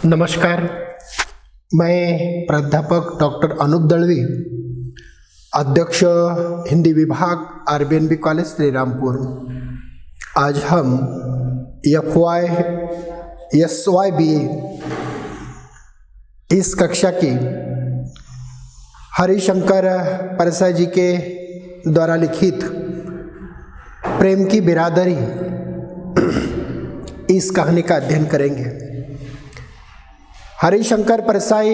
नमस्कार, मैं प्राध्यापक डॉक्टर अनूप दळवी, अध्यक्ष हिंदी विभाग आरबीएनबी कॉलेज श्रीरामपुर। आज हम SYBA इस कक्षा की हरिशंकर परसाई जी के द्वारा लिखित प्रेम की बिरादरी इस कहानी का अध्ययन करेंगे। हरिशंकर परसाई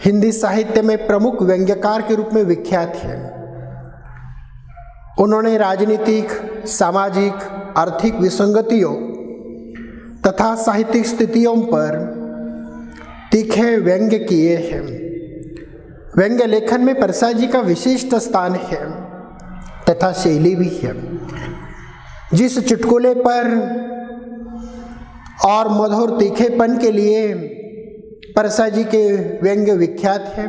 हिंदी साहित्य में प्रमुख व्यंग्यकार के रूप में विख्यात हैं। उन्होंने राजनीतिक, सामाजिक, आर्थिक विसंगतियों तथा साहित्यिक स्थितियों पर तीखे व्यंग्य किए हैं। व्यंग्य लेखन में परसाई जी का विशिष्ट स्थान है तथा शैली भी है। जिस चुटकुले पर और मधुर तीखेपन के लिए परसाई जी के व्यंग्य विख्यात है,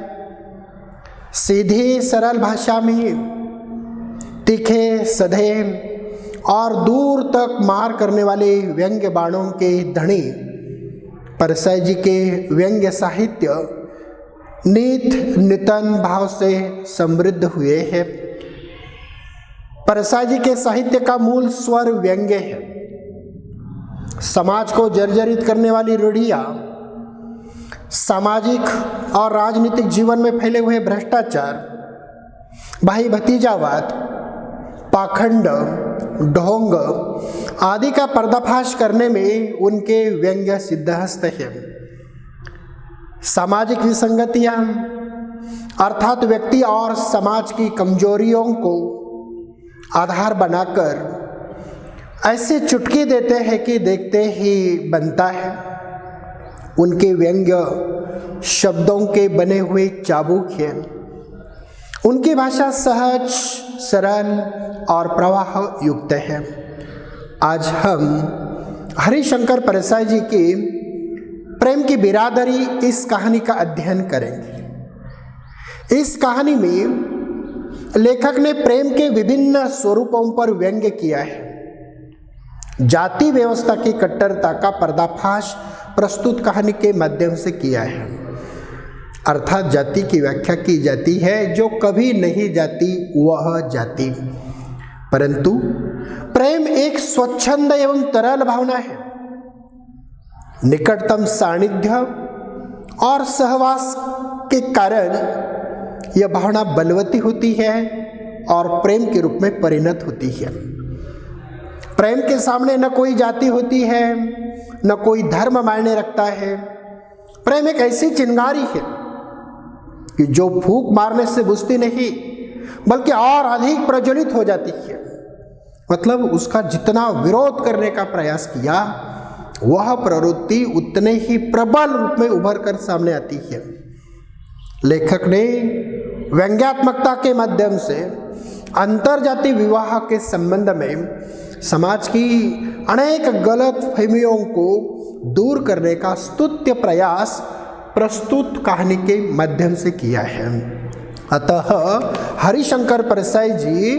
सीधी सरल भाषा में तीखे, सधे और दूर तक मार करने वाले व्यंग्य बाणों के धनी परसाई जी के व्यंग्य साहित्य नित नितन भाव से समृद्ध हुए हैं। परसाई जी के साहित्य का मूल स्वर व्यंग्य है। समाज को जर्जरित करने वाली रूढ़ियां, सामाजिक और राजनीतिक जीवन में फैले हुए भ्रष्टाचार, भाई भतीजावाद, पाखंड, ढोंग आदि का पर्दाफाश करने में उनके व्यंग्य सिद्धहस्त है। सामाजिक विसंगतियां अर्थात व्यक्ति और समाज की कमजोरियों को आधार बनाकर ऐसे चुटकी देते हैं कि देखते ही बनता है। उनके व्यंग्य शब्दों के बने हुए चाबुक हैं। उनकी भाषा सहज, सरल और प्रवाह युक्त है। आज हम हरिशंकर परसाई जी की प्रेम की बिरादरी इस कहानी का अध्ययन करेंगे। इस कहानी में लेखक ने प्रेम के विभिन्न स्वरूपों पर व्यंग्य किया है। जाति व्यवस्था की कट्टरता का पर्दाफाश प्रस्तुत कहानी के माध्यम से किया है। अर्थात जाति की व्याख्या की जाती है जो कभी नहीं जाती वह जाति, परंतु प्रेम एक स्वच्छंद एवं तरल भावना है। निकटतम सानिध्य और सहवास के कारण यह भावना बलवती होती है और प्रेम के रूप में परिणत होती है। प्रेम के सामने न कोई जाति होती है, न कोई धर्म मायने रखता है। प्रेम एक ऐसी चिंगारी है कि जो फूंक मारने से बुझती नहीं बल्कि और अधिक प्रज्वलित हो जाती है। मतलब उसका जितना विरोध करने का प्रयास किया वह प्रवृत्ति उतने ही प्रबल रूप में उभर कर सामने आती है। लेखक ने व्यंग्यात्मकता के माध्यम से अंतरजातीय विवाह के संबंध में समाज की अनेक गलत फहमियों को दूर करने का स्तुत्य प्रयास प्रस्तुत कहानी के माध्यम से किया है। अतः हरिशंकर परसाई जी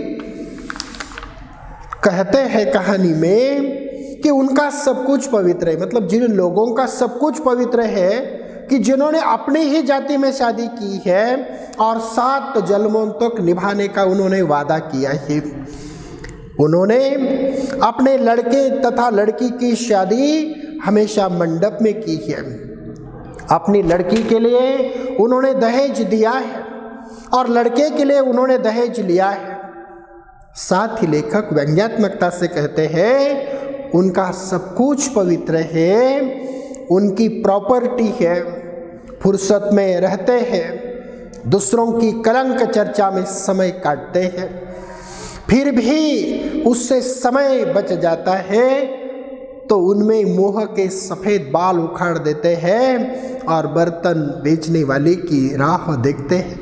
कहते हैं कहानी में कि उनका सब कुछ पवित्र है। मतलब जिन लोगों का सब कुछ पवित्र है कि जिन्होंने अपनी ही जाति में शादी की है और 7 जन्मों तक निभाने का उन्होंने वादा किया है। उन्होंने अपने लड़के तथा लड़की की शादी हमेशा मंडप में की है। अपनी लड़की के लिए उन्होंने दहेज दिया है और लड़के के लिए उन्होंने दहेज लिया है। साथ ही लेखक व्यंग्यात्मकता से कहते हैं उनका सब कुछ पवित्र है, उनकी प्रॉपर्टी है, फुर्सत में रहते हैं, दूसरों की कलंक चर्चा में समय काटते हैं, फिर भी उससे समय बच जाता है तो उनमें मोह के सफ़ेद बाल उखाड़ देते हैं और बर्तन बेचने वाले की राह देखते हैं।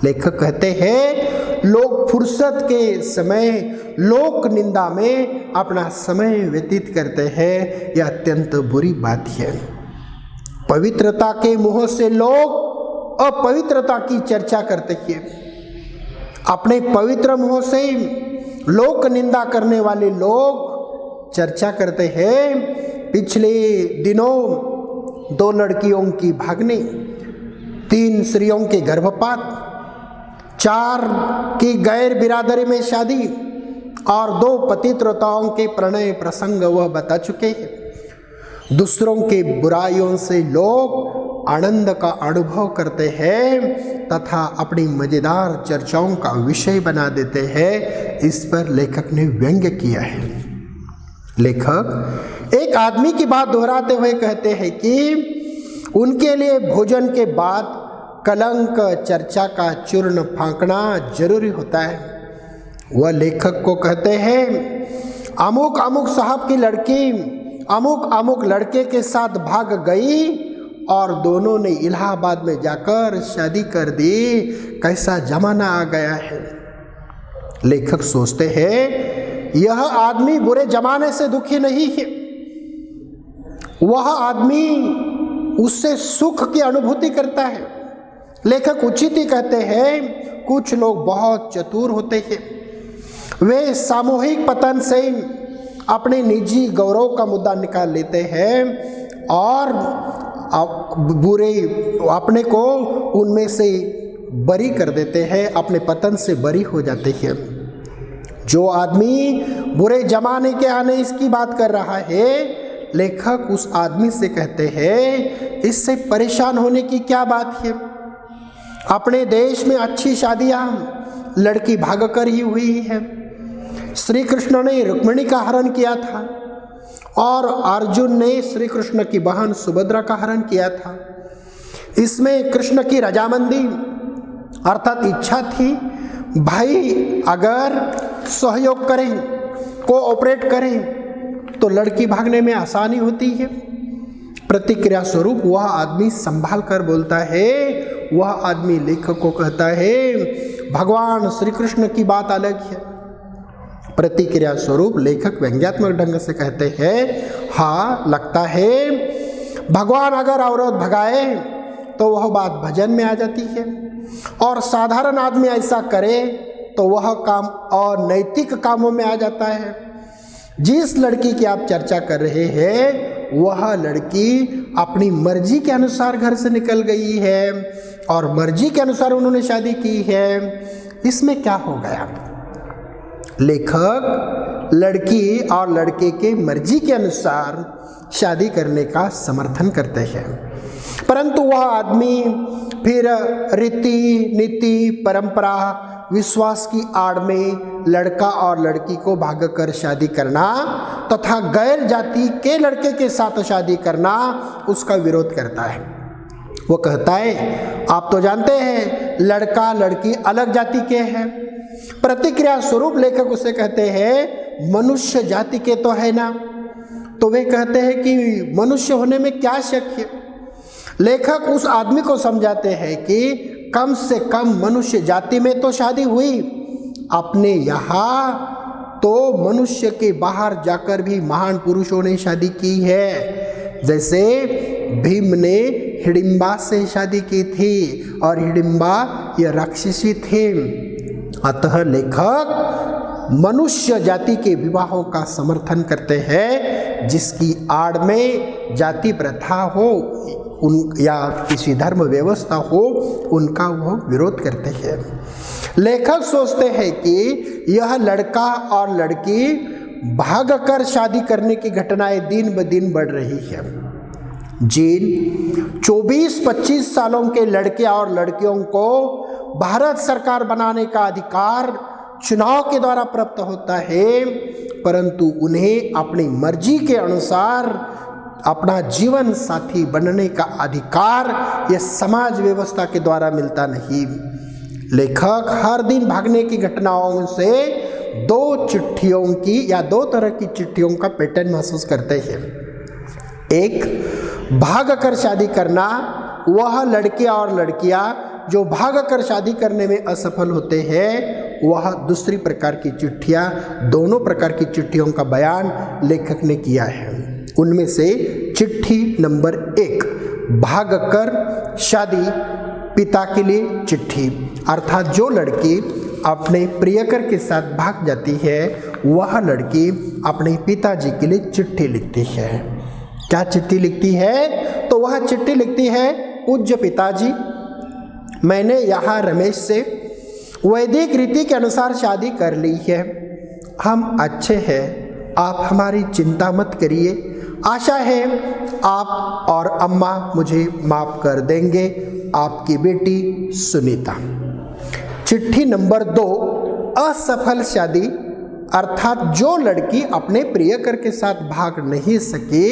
लेखक कहते हैं लोग फुर्सत के समय लोक निंदा में अपना समय व्यतीत करते हैं। यह अत्यंत बुरी बात है। पवित्रता के मोह से लोग अपवित्रता की चर्चा करते हैं। अपने पवित्र मोह से लोक निंदा करने वाले लोग चर्चा करते हैं। पिछले दिनों 2 लड़कियों की भागने, 3 स्त्रियों के गर्भपात, 4 की गैर बिरादरी में शादी और 2 पतिव्रताओं के प्रणय प्रसंग वह बता चुके हैं। दूसरों के बुराइयों से लोग आनंद का अनुभव करते हैं तथा अपनी मजेदार चर्चाओं का विषय बना देते हैं। इस पर लेखक ने व्यंग्य किया है। लेखक एक आदमी की बात दोहराते हुए कहते हैं कि उनके लिए भोजन के बाद कलंक चर्चा का चूर्ण फांकना जरूरी होता है। वह लेखक को कहते हैं, अमुक अमुक साहब की लड़की अमुक अमुक लड़के के साथ भाग गई और दोनों ने इलाहाबाद में जाकर शादी कर दी। कैसा जमाना आ गया है। लेखक सोचते हैं यह आदमी बुरे जमाने से दुखी नहीं है, वह आदमी उससे सुख की अनुभूति करता है। लेखक उचित ही कहते हैं, कुछ लोग बहुत चतुर होते हैं, वे सामूहिक पतन से अपने निजी गौरव का मुद्दा निकाल लेते हैं और बुरे अपने को उनमें से बरी कर देते हैं, अपने पतन से बरी हो जाते हैं। जो आदमी बुरे जमाने के आने इसकी बात कर रहा है, लेखक उस आदमी से कहते हैं, इससे परेशान होने की क्या बात है। अपने देश में अच्छी शादियां लड़की भागकर ही हुई है। श्री कृष्ण ने रुक्मिणी का हरण किया था और अर्जुन ने श्री कृष्ण की बहन सुभद्रा का हरण किया था। इसमें कृष्ण की रजामंदी अर्थात इच्छा थी, भाई अगर सहयोग करें, कोऑपरेट करें तो लड़की भागने में आसानी होती है। प्रतिक्रिया स्वरूप वह आदमी संभाल कर बोलता है। वह आदमी लेखक को कहता है, भगवान श्री कृष्ण की बात अलग है। प्रतिक्रिया स्वरूप लेखक व्यंग्यात्मक ढंग से कहते हैं, हाँ लगता है भगवान अगर औरत भगाए तो वह बात भजन में आ जाती है, और साधारण आदमी ऐसा करे तो वह काम अनैतिक कामों में आ जाता है। जिस लड़की की आप चर्चा कर रहे हैं वह लड़की अपनी मर्जी के अनुसार घर से निकल गई है और मर्जी के अनुसार उन्होंने शादी की है। इसमें क्या हो गया। लेखक लड़की और लड़के के मर्जी के अनुसार शादी करने का समर्थन करते हैं, परंतु वह आदमी फिर रीति नीति परंपरा विश्वास की आड़ में लड़का और लड़की को भागकर शादी करना तथा गैर जाति के लड़के के साथ शादी करना उसका विरोध करता है। वो कहता है, आप तो जानते हैं लड़का लड़की अलग जाति के हैं। प्रतिक्रिया स्वरूप लेखक उसे कहते हैं, मनुष्य जाति के तो है ना। तो वे कहते हैं कि मनुष्य होने में क्या शक है। लेखक उस आदमी को समझाते हैं कि कम से कम मनुष्य जाति में तो शादी हुई, अपने यहाँ तो मनुष्य के बाहर जाकर भी महान पुरुषों ने शादी की है। जैसे भीम ने हिडिंबा से शादी की थी और हिडिंबा यह राक्षसी थे। अतः लेखक मनुष्य जाति के विवाहों का समर्थन करते हैं, जिसकी आड़ में जाति प्रथा हो या किसी धर्म व्यवस्था हो उनका वह विरोध करते हैं। लेखक सोचते हैं कि यह लड़का और लड़की भागकर शादी करने की घटनाएं दिन ब दिन बढ़ रही है। जिन 24-25 सालों के लड़के और लड़कियों को भारत सरकार बनाने का अधिकार चुनाव के द्वारा प्राप्त होता है, परंतु उन्हें अपनी मर्जी के अनुसार अपना जीवन साथी बनने का अधिकार यह समाज व्यवस्था के द्वारा मिलता नहीं। लेखक हर दिन भागने की घटनाओं से 2 चिट्ठियों की या 2 तरह की चिट्ठियों का पैटर्न महसूस करते हैं। एक, भागकर शादी करना। वह लड़के और लड़कियां जो भागकर शादी करने में असफल होते हैं, वह दूसरी प्रकार की चिट्ठियां, दोनों प्रकार की चिट्ठियों का बयान लेखक ने किया है। उनमें से चिट्ठी नंबर 1, भागकर शादी पिता के लिए चिट्ठी, अर्थात जो लड़की अपने प्रियकर के साथ भाग जाती है वह लड़की अपने पिताजी के लिए चिट्ठी लिखती है। क्या चिट्ठी लिखती है? तो तो वह चिट्ठी लिखती है, पूज्य पिताजी, मैंने यहाँ रमेश से वैदिक रीति के अनुसार शादी कर ली है। हम अच्छे हैं, आप हमारी चिंता मत करिए। आशा है आप और अम्मा मुझे माफ़ कर देंगे। आपकी बेटी सुनीता। चिट्ठी नंबर 2, असफल शादी, अर्थात जो लड़की अपने प्रियकर के साथ भाग नहीं सके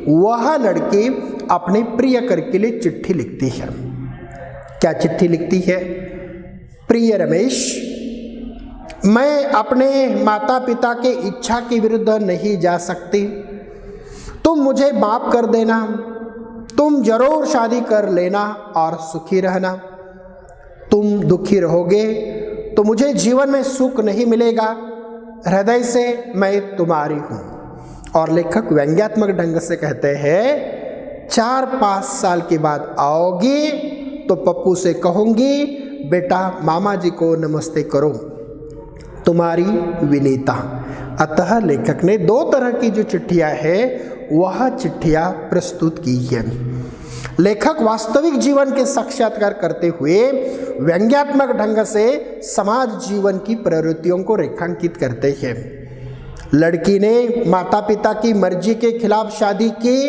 वह लड़की अपने प्रियकर के लिए चिट्ठी लिखती है। क्या चिट्ठी लिखती है? प्रिय रमेश, मैं अपने माता पिता के इच्छा के विरुद्ध नहीं जा सकती। तुम मुझे माफ कर देना। तुम जरूर शादी कर लेना और सुखी रहना। तुम दुखी रहोगे तो मुझे जीवन में सुख नहीं मिलेगा। हृदय से मैं तुम्हारी हूँ। और लेखक व्यंग्यात्मक ढंग से कहते हैं, 4-5 साल के बाद आओगी तो पप्पू से कहूँगी, बेटा मामा जी को नमस्ते करो। तुम्हारी विनीता। अतः लेखक ने 2 तरह की जो चिट्ठियाँ हैं वह चिट्ठियाँ प्रस्तुत की है। लेखक वास्तविक जीवन के साक्षात्कार करते हुए व्यंग्यात्मक ढंग से समाज जीवन की प्रवृत्तियों को रेखांकित करते हैं। लड़की ने माता पिता की मर्जी के खिलाफ शादी की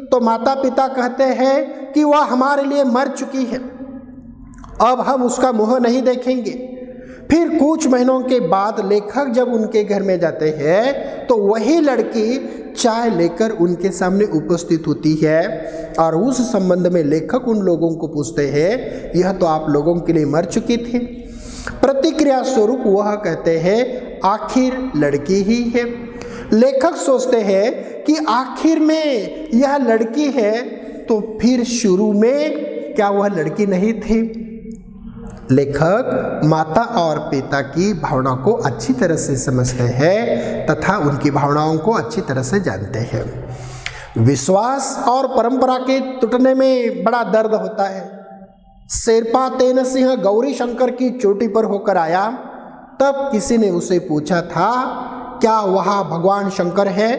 तो माता पिता कहते हैं कि वह हमारे लिए मर चुकी है, अब हम उसका मुँह नहीं देखेंगे। फिर कुछ महीनों के बाद लेखक जब उनके घर में जाते हैं तो वही लड़की चाय लेकर उनके सामने उपस्थित होती है और उस संबंध में लेखक उन लोगों को पूछते हैं, यह तो आप लोगों के लिए मर चुकी थी। प्रतिक्रिया स्वरूप वह कहते हैं, आखिर लड़की ही है। लेखक सोचते हैं कि आखिर में यह लड़की है तो फिर शुरू में क्या वह लड़की नहीं थी? लेखक माता और पिता की भावना को अच्छी तरह से समझते हैं तथा उनकी भावनाओं को अच्छी तरह से जानते हैं। विश्वास और परंपरा के टूटने में बड़ा दर्द होता है। शेरपा तेन सिंह गौरी शंकर की चोटी पर होकर आया, तब किसी ने उसे पूछा था, क्या वहाँ भगवान शंकर है?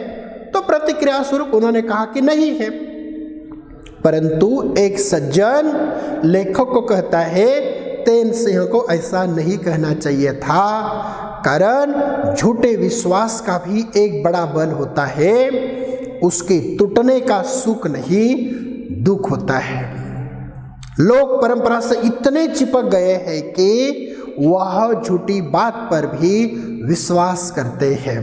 तो प्रतिक्रिया स्वरूप उन्होंने कहा कि नहीं है। परंतु एक सज्जन लेखक को कहता है, तेन सिंह को ऐसा नहीं कहना चाहिए था, कारण झूठे विश्वास का भी एक बड़ा बल होता है, उसके टूटने का सुख नहीं दुख होता है। लोग परंपरा से इतने चिपक गए हैं कि वह झूठी बात पर भी विश्वास करते हैं।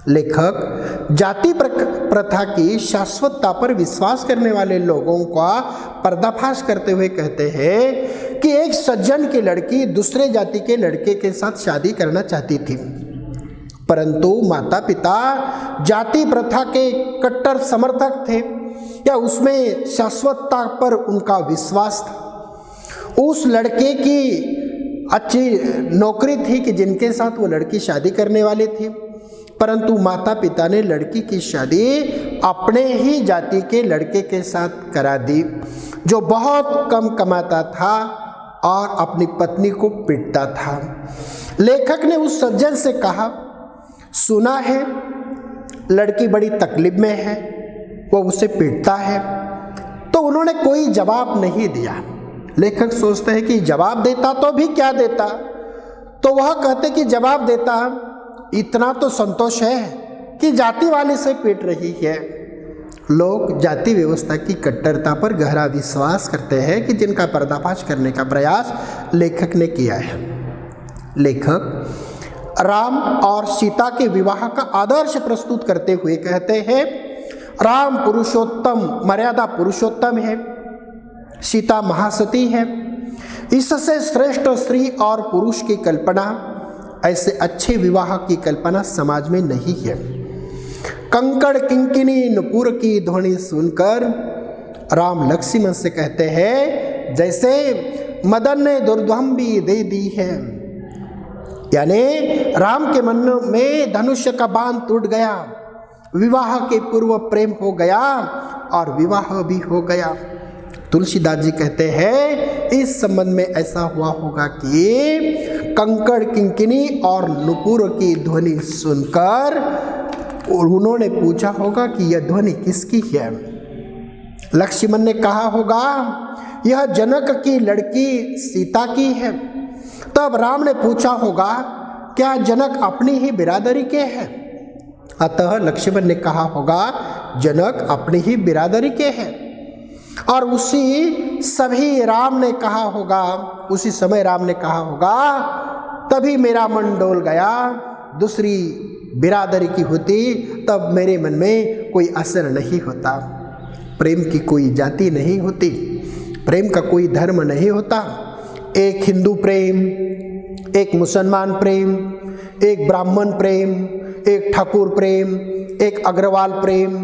लेखक जाति प्रथा की शाश्वतता पर विश्वास करने वाले लोगों का पर्दाफाश करते हुए कहते हैं कि एक सज्जन की लड़की दूसरे जाति के लड़के के साथ शादी करना चाहती थी, परंतु माता पिता जाति प्रथा के कट्टर समर्थक थे या उसमें शाश्वतता पर उनका विश्वास था। उस लड़के की अच्छी नौकरी थी कि जिनके साथ वो लड़की शादी करने वाली थी, परंतु माता पिता ने लड़की की शादी अपने ही जाति के लड़के के साथ करा दी, जो बहुत कम कमाता था और अपनी पत्नी को पीटता था। लेखक ने उस सज्जन से कहा, सुना है लड़की बड़ी तकलीफ में है, वो उसे पीटता है। तो उन्होंने कोई जवाब नहीं दिया। लेखक सोचते हैं कि जवाब देता तो भी क्या देता, तो वह कहते कि जवाब देता, इतना तो संतोष है कि जाति वाले से पीट रही है। लोग जाति व्यवस्था की कट्टरता पर गहरा विश्वास करते हैं कि जिनका पर्दाफाश करने का प्रयास लेखक ने किया है। लेखक राम और सीता के विवाह का आदर्श प्रस्तुत करते हुए कहते हैं, राम पुरुषोत्तम मर्यादा पुरुषोत्तम है, सीता महासती है। इससे श्रेष्ठ स्त्री और पुरुष की कल्पना, ऐसे अच्छे विवाह की कल्पना समाज में नहीं है। कंकड़ किंकिनी नुपुर की ध्वनि सुनकर राम लक्ष्मण से कहते हैं, जैसे मदन ने दुर्ध्वम भी दे दी है, यानी राम के मन में धनुष्य का बाण टूट गया, विवाह के पूर्व प्रेम हो गया और विवाह भी हो गया। तुलसीदास जी कहते हैं, इस संबंध में ऐसा हुआ होगा कि कंकड़ किंकिनी और नुपुर की ध्वनि सुनकर उन्होंने पूछा होगा कि यह ध्वनि किसकी है। लक्ष्मण ने कहा होगा यह जनक की लड़की सीता की है। तब राम ने पूछा होगा क्या जनक अपनी ही बिरादरी के हैं? अतः लक्ष्मण ने कहा होगा जनक अपनी ही बिरादरी के हैं। और उसी समय राम ने कहा होगा तभी मेरा मन डोल गया, दूसरी बिरादरी की होती तब मेरे मन में कोई असर नहीं होता। प्रेम की कोई जाति नहीं होती, प्रेम का कोई धर्म नहीं होता। एक हिंदू प्रेम, एक मुसलमान प्रेम, एक ब्राह्मण प्रेम, एक ठाकुर प्रेम, एक अग्रवाल प्रेम,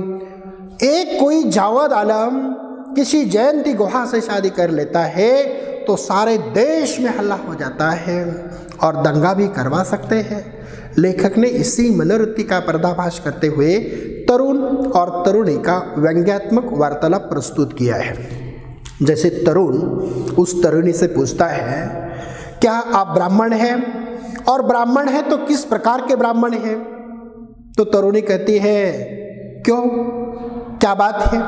एक कोई जावद आलम किसी जयंती गुहा से शादी कर लेता है तो सारे देश में हल्ला हो जाता है और दंगा भी करवा सकते हैं। लेखक ने इसी मनोवृत्ति का पर्दाफाश करते हुए तरुण और तरुणी का व्यंग्यात्मक वार्तालाप प्रस्तुत किया है। जैसे तरुण उस तरुणी से पूछता है क्या आप ब्राह्मण हैं, और ब्राह्मण है तो किस प्रकार के ब्राह्मण हैं? तो तरुणी कहती है क्यों, क्या बात है?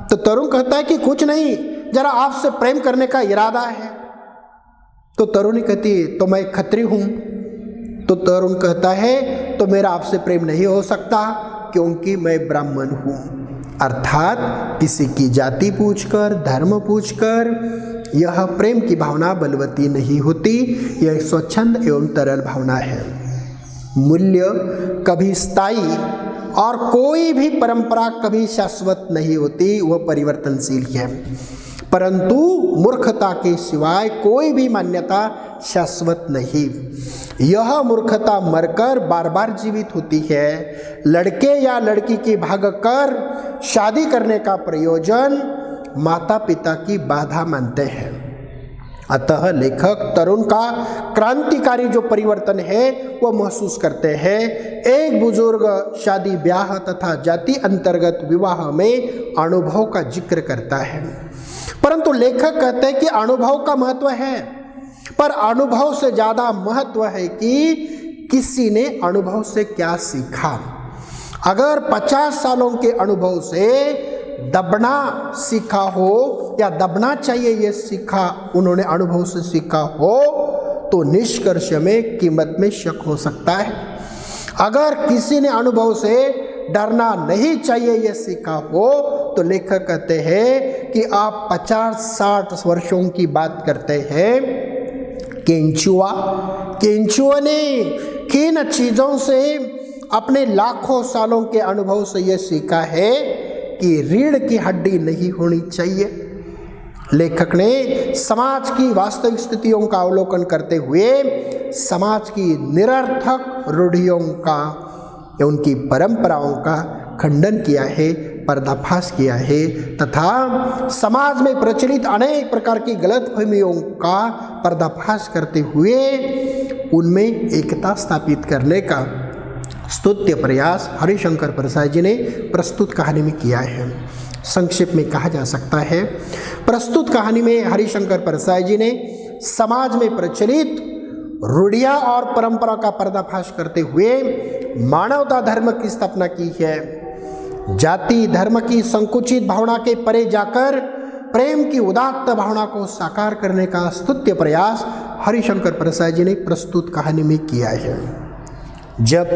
तो तरुण कहता है कि कुछ नहीं, जरा आपसे प्रेम करने का इरादा है। तो तरुणी कहती है तो मैं खत्री हूं। तो तरुण कहता है तो मेरा आपसे प्रेम नहीं हो सकता क्योंकि मैं ब्राह्मण हूं। अर्थात किसी की जाति पूछकर, धर्म पूछकर यह प्रेम की भावना बलवती नहीं होती, यह स्वच्छंद एवं तरल भावना है। मूल्य कभी स्थायी और कोई भी परंपरा कभी शाश्वत नहीं होती, वह परिवर्तनशील है। परंतु मूर्खता के सिवाय कोई भी मान्यता शाश्वत नहीं। यह मूर्खता मरकर बार बार जीवित होती है। लड़के या लड़की की भागकर शादी करने का प्रयोजन माता पिता की बाधा मानते हैं। अतः लेखक तरुण का क्रांतिकारी जो परिवर्तन है वह महसूस करते हैं। एक बुजुर्ग शादी ब्याह तथा जाति अंतर्गत विवाह में अनुभव का जिक्र करता है, परंतु लेखक कहते हैं कि अनुभव का महत्व है, पर अनुभव से ज़्यादा महत्व है कि किसी ने अनुभव से क्या सीखा। अगर 50 सालों के अनुभव से दबना सीखा हो या दबना चाहिए ये सीखा उन्होंने अनुभव से सीखा हो तो निष्कर्ष में कीमत में शक हो सकता है। अगर किसी ने अनुभव से डरना नहीं चाहिए ये सीखा हो तो लेखक कहते हैं कि आप 50-60 वर्षों की बात करते हैं। केंचुआ ने किन चीज़ों से अपने लाखों सालों के अनुभव से यह सीखा है कि रीढ़ की हड्डी नहीं होनी चाहिए। लेखक ने समाज की वास्तविक स्थितियों का अवलोकन करते हुए समाज की निरर्थक रूढ़ियों का या उनकी परंपराओं का खंडन किया है, पर्दाफाश किया है तथा समाज में प्रचलित अनेक प्रकार की गलतफहमियों का पर्दाफाश करते हुए उनमें एकता स्थापित करने का स्तुत्य प्रयास हरिशंकर प्रसाद जी ने प्रस्तुत कहानी में किया है। संक्षेप में कहा जा सकता है, प्रस्तुत कहानी में हरिशंकर प्रसाद जी ने समाज में प्रचलित रूढ़ियाँ और परंपरा का पर्दाफाश करते हुए मानवता धर्म की स्थापना की है। जाति धर्म की संकुचित भावना के परे जाकर प्रेम की उदात्त भावना को साकार करने का स्तुत्य प्रयास हरिशंकर प्रसाद जी ने प्रस्तुत कहानी में किया है। जब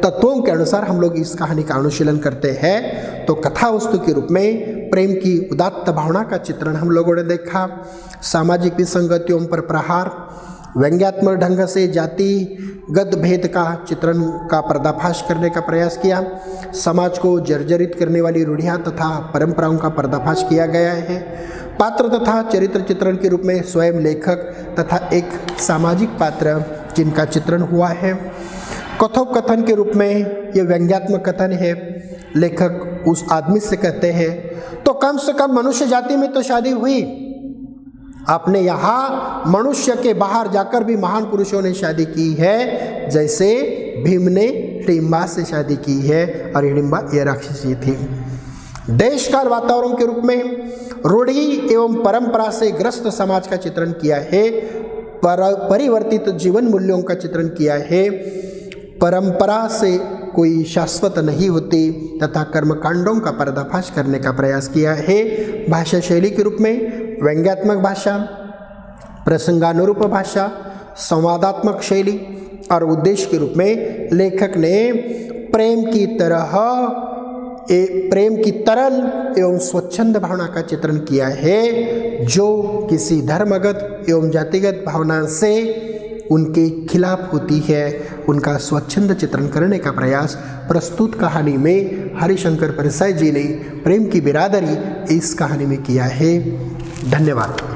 तत्वों के अनुसार हम लोग इस कहानी का अनुशीलन करते हैं तो कथा वस्तु के रूप में प्रेम की उदात्त भावना का चित्रण हम लोगों ने देखा। सामाजिक विसंगतियों पर प्रहार, व्यंग्यात्मक ढंग से जातिगत भेद का चित्रण का पर्दाफाश करने का प्रयास किया। समाज को जर्जरित करने वाली रूढ़ियाँ तथा परंपराओं का पर्दाफाश किया गया है। पात्र तथा चरित्र चित्रण के रूप में स्वयं लेखक तथा एक सामाजिक पात्र जिनका चित्रण हुआ है। कथोपकथन के रूप में ये व्यंग्यात्मक कथन है। लेखक उस आदमी से कहते हैं तो कम से कम मनुष्य जाति में तो शादी हुई, आपने यहाँ मनुष्य के बाहर जाकर भी महान पुरुषों ने शादी की है, जैसे भीम ने हिडिंबा से शादी की है और हिडिंबा ये राक्षसी थी। देश काल वातावरण के रूप में रूढ़ी एवं परंपरा से ग्रस्त समाज का चित्रण किया है। परिवर्तित जीवन मूल्यों का चित्रण किया है। परंपरा से कोई शाश्वत नहीं होती तथा कर्मकांडों का पर्दाफाश करने का प्रयास किया है। भाषा शैली के रूप में व्यंग्यात्मक भाषा, प्रसंगानुरूप भाषा, संवादात्मक शैली और उद्देश्य के रूप में लेखक ने प्रेम की तरल एवं स्वच्छंद भावना का चित्रण किया है, जो किसी धर्मगत एवं जातिगत भावना से उनके खिलाफ होती है। उनका स्वच्छंद चित्रण करने का प्रयास प्रस्तुत कहानी में हरिशंकर परसाई जी ने प्रेम की बिरादरी इस कहानी में किया है। धन्यवाद।